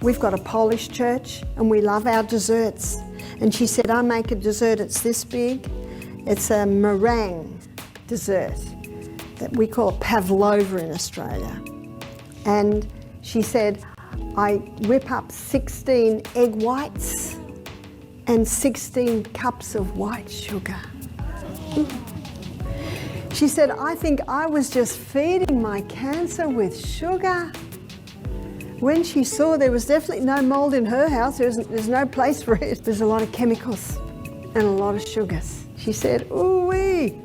we've got a Polish church and we love our desserts. And she said, I make a dessert, it's this big. It's a meringue dessert that we call pavlova in Australia. And she said, I whip up 16 egg whites and 16 cups of white sugar. She said, I think I was just feeding my cancer with sugar. When she saw there was definitely no mold in her house, there's no place for it. There's a lot of chemicals and a lot of sugars. She said, ooh-wee.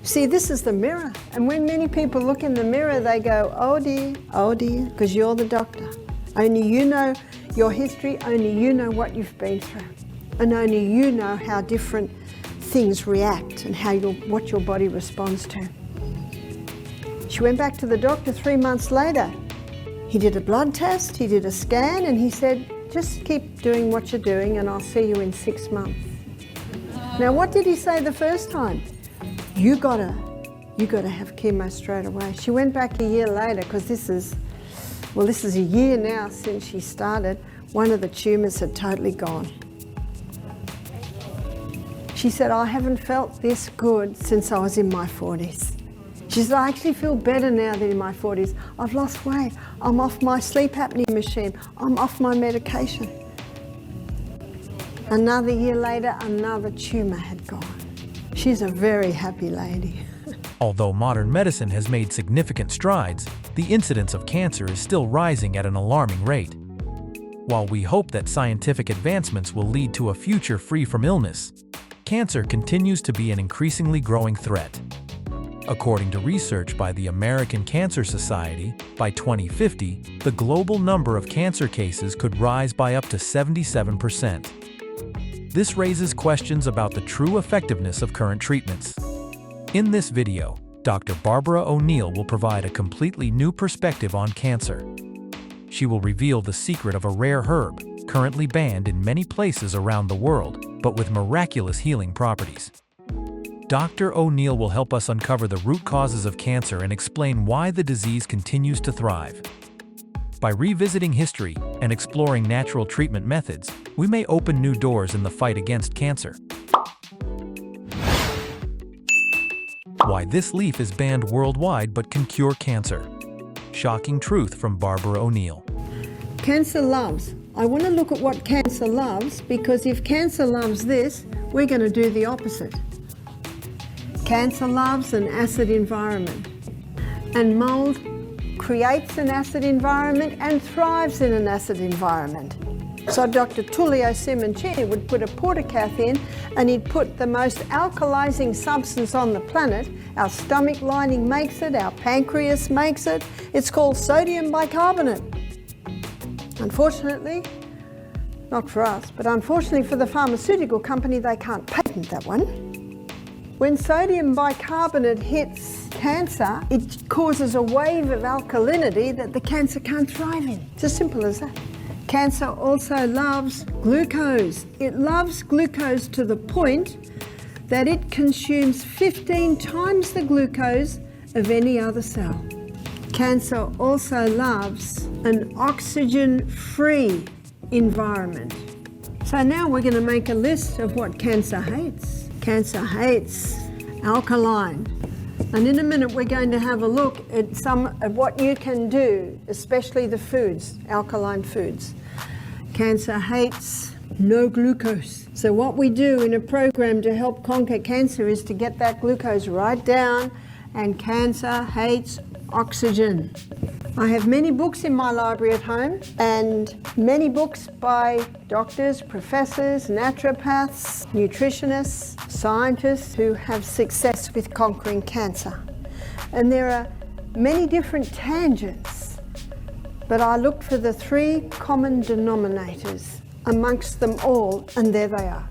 See, this is the mirror. And when many people look in the mirror, they go, oh dear, because you're the doctor. Only you know your history, only you know what you've been through. And only you know how different things react and what your body responds to. She went back to the doctor 3 months later. He did a blood test, he did a scan, and he said, just keep doing what you're doing and I'll see you in 6 months. Now, what did he say the first time? You gotta have chemo straight away. She went back a year later, because this is a year now since she started. One of the tumours had totally gone. She said, I haven't felt this good since I was in my 40s. She said, I actually feel better now than in my 40s. I've lost weight. I'm off my sleep apnea machine. I'm off my medication. Another year later, another tumour had gone. She's a very happy lady. Although modern medicine has made significant strides, the incidence of cancer is still rising at an alarming rate. While we hope that scientific advancements will lead to a future free from illness, cancer continues to be an increasingly growing threat. According to research by the American Cancer Society, by 2050, the global number of cancer cases could rise by up to 77%. This raises questions about the true effectiveness of current treatments. In this video, Dr. Barbara O'Neill will provide a completely new perspective on cancer. She will reveal the secret of a rare herb, currently banned in many places around the world, but with miraculous healing properties. Dr. O'Neill will help us uncover the root causes of cancer and explain why the disease continues to thrive. By revisiting history and exploring natural treatment methods, we may open new doors in the fight against cancer. Why this leaf is banned worldwide but can cure cancer. Shocking truth from Barbara O'Neill. Cancer loves. I want to look at what cancer loves, because if cancer loves this, we're going to do the opposite. Cancer loves an acid environment, and mold creates an acid environment and thrives in an acid environment. So Dr. Tullio Simoncini would put a portacath in, and he'd put the most alkalizing substance on the planet. Our stomach lining makes it, our pancreas makes it. It's called sodium bicarbonate. Unfortunately, not for us, but unfortunately for the pharmaceutical company, they can't patent that one. When sodium bicarbonate hits cancer, it causes a wave of alkalinity that the cancer can't thrive in. It's as simple as that. Cancer also loves glucose. It loves glucose to the point that it consumes 15 times the glucose of any other cell. Cancer also loves an oxygen-free environment. So now we're going to make a list of what cancer hates. Cancer hates alkaline. And in a minute we're going to have a look at some of what you can do, especially the foods, alkaline foods. Cancer hates no glucose. So what we do in a program to help conquer cancer is to get that glucose right down, and cancer hates oxygen. I have many books in my library at home, and many books by doctors, professors, naturopaths, nutritionists, scientists who have success with conquering cancer. And there are many different tangents, but I looked for the 3 common denominators amongst them all, and there they are.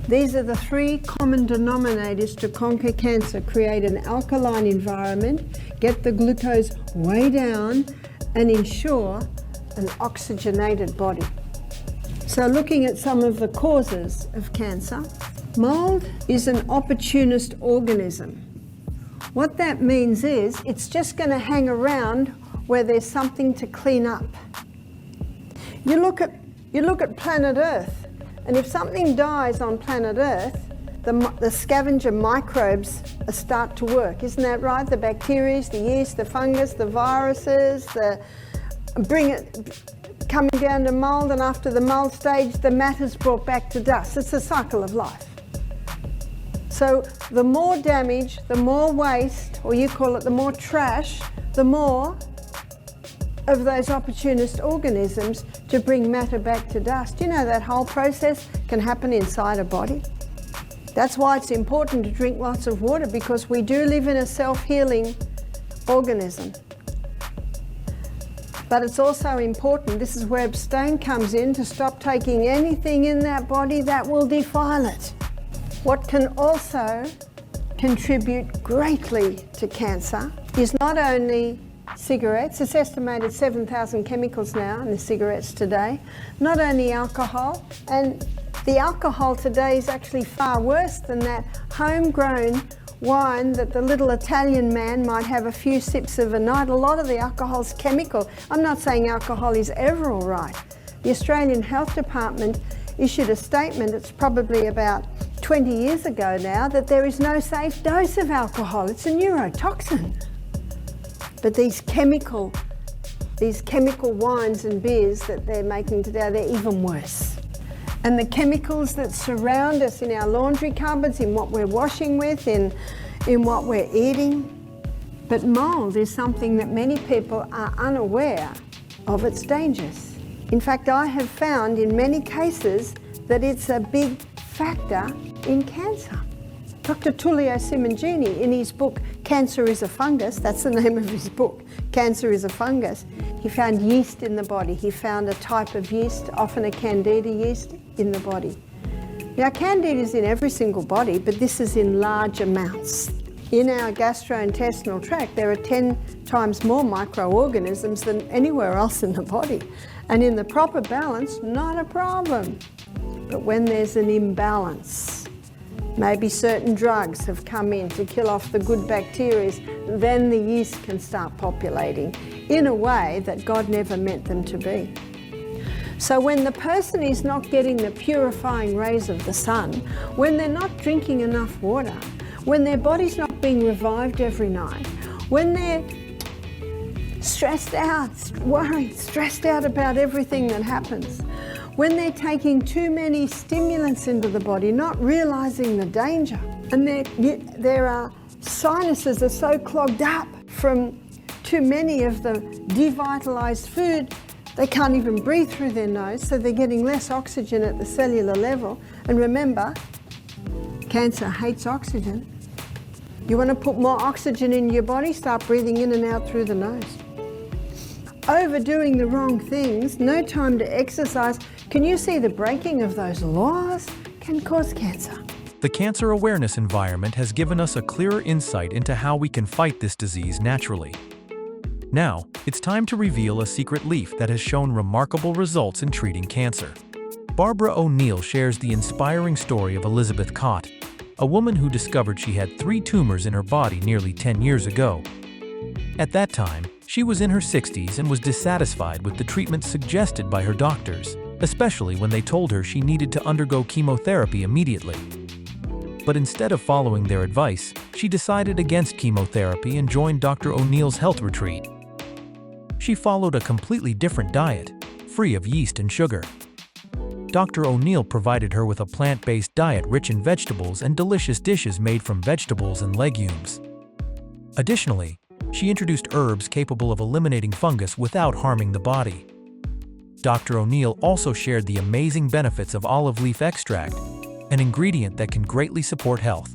These are the 3 common denominators to conquer cancer: create an alkaline environment, get the glucose way down, and ensure an oxygenated body. So looking at some of the causes of cancer, mold is an opportunist organism. What that means is it's just going to hang around where there's something to clean up. You look at planet Earth, and if something dies on planet Earth, the scavenger microbes start to work. Isn't that right? The bacteria, the yeast, the fungus, the viruses, coming down to mould, and after the mould stage, the matter's brought back to dust. It's a cycle of life. So the more damage, the more waste, or you call it the more trash, the more of those opportunist organisms to bring matter back to dust. You know, that whole process can happen inside a body. That's why it's important to drink lots of water, because we do live in a self-healing organism. But it's also important, this is where abstain comes in, to stop taking anything in that body that will defile it. What can also contribute greatly to cancer is not only cigarettes. It's estimated 7,000 chemicals now in the cigarettes today. Not only alcohol, and the alcohol today is actually far worse than that homegrown wine that the little Italian man might have a few sips of a night. A lot of the alcohol's chemical. I'm not saying alcohol is ever all right. The Australian Health Department issued a statement, it's probably about 20 years ago now, that there is no safe dose of alcohol. It's a neurotoxin. But these chemical wines and beers that they're making today, they're even worse. And the chemicals that surround us in our laundry cupboards, in what we're washing with, in what we're eating. But mould is something that many people are unaware of its dangers. In fact, I have found in many cases that it's a big factor in cancer. Dr. Tullio Simoncini, in his book, Cancer is a Fungus, that's the name of his book, Cancer is a Fungus, he found yeast in the body. He found a type of yeast, often a candida yeast, in the body. Now, candida is in every single body, but this is in large amounts. In our gastrointestinal tract, there are 10 times more microorganisms than anywhere else in the body. And in the proper balance, not a problem. But when there's an imbalance, maybe certain drugs have come in to kill off the good bacteria, then the yeast can start populating in a way that God never meant them to be. So when the person is not getting the purifying rays of the sun, when they're not drinking enough water, when their body's not being revived every night, when they're stressed out, worried, stressed out about everything that happens, when they're taking too many stimulants into the body, not realizing the danger, and their sinuses are so clogged up from too many of the devitalized food, they can't even breathe through their nose, so they're getting less oxygen at the cellular level. And remember, cancer hates oxygen. You want to put more oxygen in your body, start breathing in and out through the nose. Overdoing the wrong things, no time to exercise. Can you see the breaking of those laws can cause cancer? The cancer awareness environment has given us a clearer insight into how we can fight this disease naturally. Now, it's time to reveal a secret leaf that has shown remarkable results in treating cancer. Barbara O'Neill shares the inspiring story of Elizabeth Cott, a woman who discovered she had 3 tumors in her body nearly 10 years ago. At that time, she was in her 60s and was dissatisfied with the treatment suggested by her doctors, especially when they told her she needed to undergo chemotherapy immediately. But instead of following their advice, she decided against chemotherapy and joined Dr. O'Neill's health retreat. She followed a completely different diet, free of yeast and sugar. Dr. O'Neill provided her with a plant-based diet rich in vegetables and delicious dishes made from vegetables and legumes. Additionally, she introduced herbs capable of eliminating fungus without harming the body. Dr. O'Neill also shared the amazing benefits of olive leaf extract, an ingredient that can greatly support health.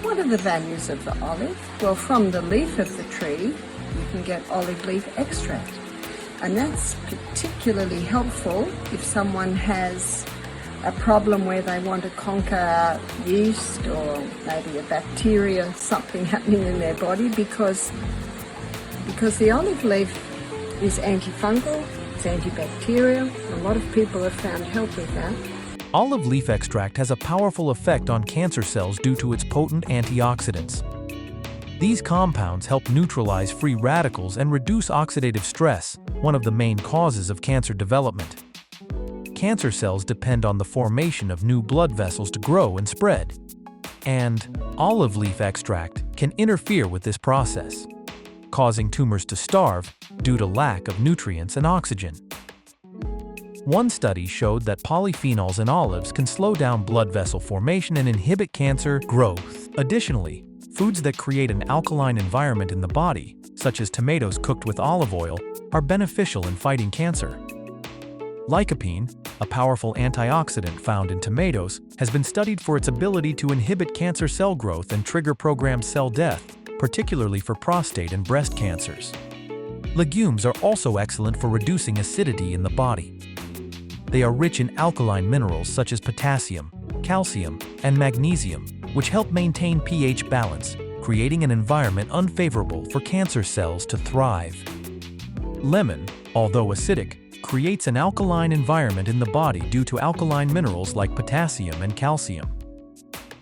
What are the values of the olive? Well, from the leaf of the tree, you can get olive leaf extract. And that's particularly helpful if someone has a problem where they want to conquer yeast or maybe a bacteria, something happening in their body, because the olive leaf is antifungal, it's antibacterial. A lot of people have found help with that. Olive leaf extract has a powerful effect on cancer cells due to its potent antioxidants. These compounds help neutralize free radicals and reduce oxidative stress, one of the main causes of cancer development. cancer cells depend on the formation of new blood vessels to grow and spread. And olive leaf extract can interfere with this process, causing tumors to starve due to lack of nutrients and oxygen. One study showed that polyphenols in olives can slow down blood vessel formation and inhibit cancer growth. Additionally, foods that create an alkaline environment in the body, such as tomatoes cooked with olive oil, are beneficial in fighting cancer. Lycopene, a powerful antioxidant found in tomatoes, has been studied for its ability to inhibit cancer cell growth and trigger programmed cell death, particularly for prostate and breast cancers. Legumes are also excellent for reducing acidity in the body. They are rich in alkaline minerals such as potassium, calcium, and magnesium, which help maintain pH balance, creating an environment unfavorable for cancer cells to thrive. Lemon, although acidic, creates an alkaline environment in the body due to alkaline minerals like potassium and calcium.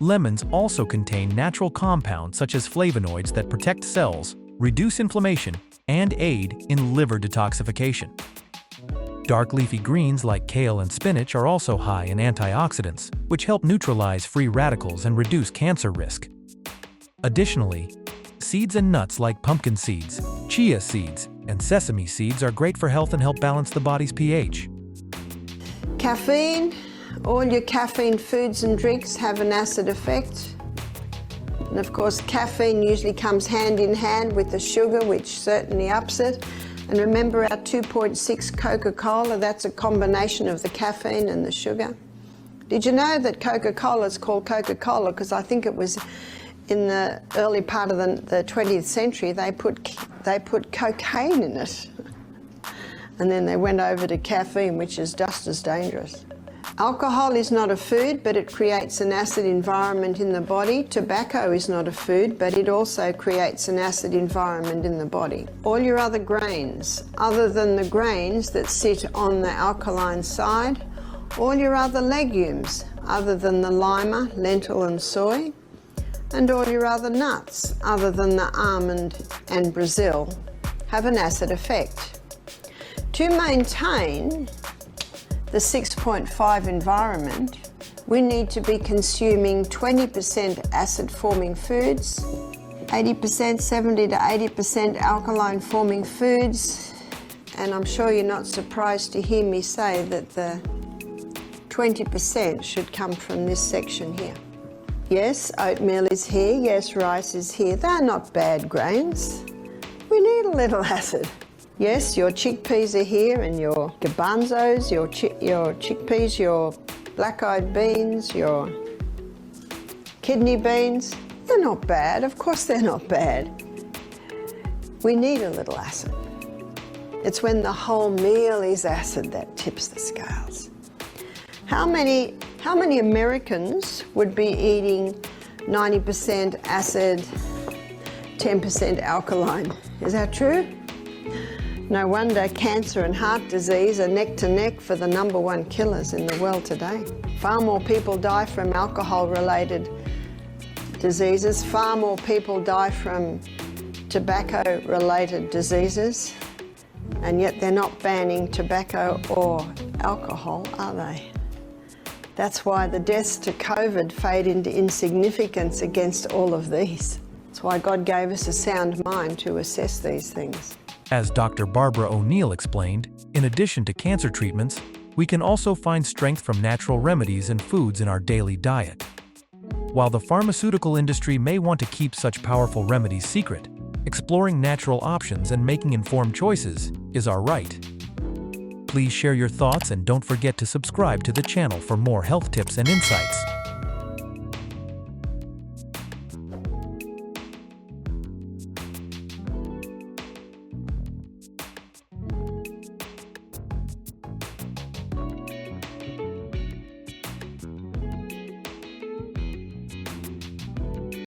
Lemons also contain natural compounds such as flavonoids that protect cells, reduce inflammation, and aid in liver detoxification. Dark leafy greens like kale and spinach are also high in antioxidants, which help neutralize free radicals and reduce cancer risk. Additionally, seeds and nuts like pumpkin seeds, chia seeds, and sesame seeds are great for health and help balance the body's pH. Caffeine, all your caffeine foods and drinks have an acid effect. And of course, caffeine usually comes hand in hand with the sugar, which certainly ups it. And remember our 2.6 Coca-Cola, that's a combination of the caffeine and the sugar. Did you know that Coca-Cola is called Coca-Cola? Because I think it was in the early part of the 20th century, they put cocaine in it. And then they went over to caffeine, which is just as dangerous. Alcohol is not a food, but it creates an acid environment in the body. Tobacco is not a food, but it also creates an acid environment in the body. All your other grains, other than the grains that sit on the alkaline side, all your other legumes, other than the lima, lentil and soy, and all your other nuts, other than the almond and Brazil, have an acid effect. To maintain the 6.5 environment, we need to be consuming 20% acid-forming foods, 80%, 70 to 80% alkaline-forming foods, and I'm sure you're not surprised to hear me say that the 20% should come from this section here. Yes, oatmeal is here, yes, rice is here. They're not bad grains. We need a little acid. Yes, your chickpeas are here, and your garbanzos, your chickpeas, your black-eyed beans, your kidney beans, they're not bad. Of course they're not bad. We need a little acid. It's when the whole meal is acid that tips the scales. How many Americans would be eating 90% acid, 10% alkaline? Is that true? No wonder cancer and heart disease are neck to neck for the #1 killers in the world today. Far more people die from alcohol-related diseases, far more people die from tobacco-related diseases, and yet they're not banning tobacco or alcohol, are they? That's why the deaths to COVID fade into insignificance against all of these. That's why God gave us a sound mind to assess these things. As Dr. Barbara O'Neill explained, in addition to cancer treatments, we can also find strength from natural remedies and foods in our daily diet. While the pharmaceutical industry may want to keep such powerful remedies secret, exploring natural options and making informed choices is our right. Please share your thoughts and don't forget to subscribe to the channel for more health tips and insights.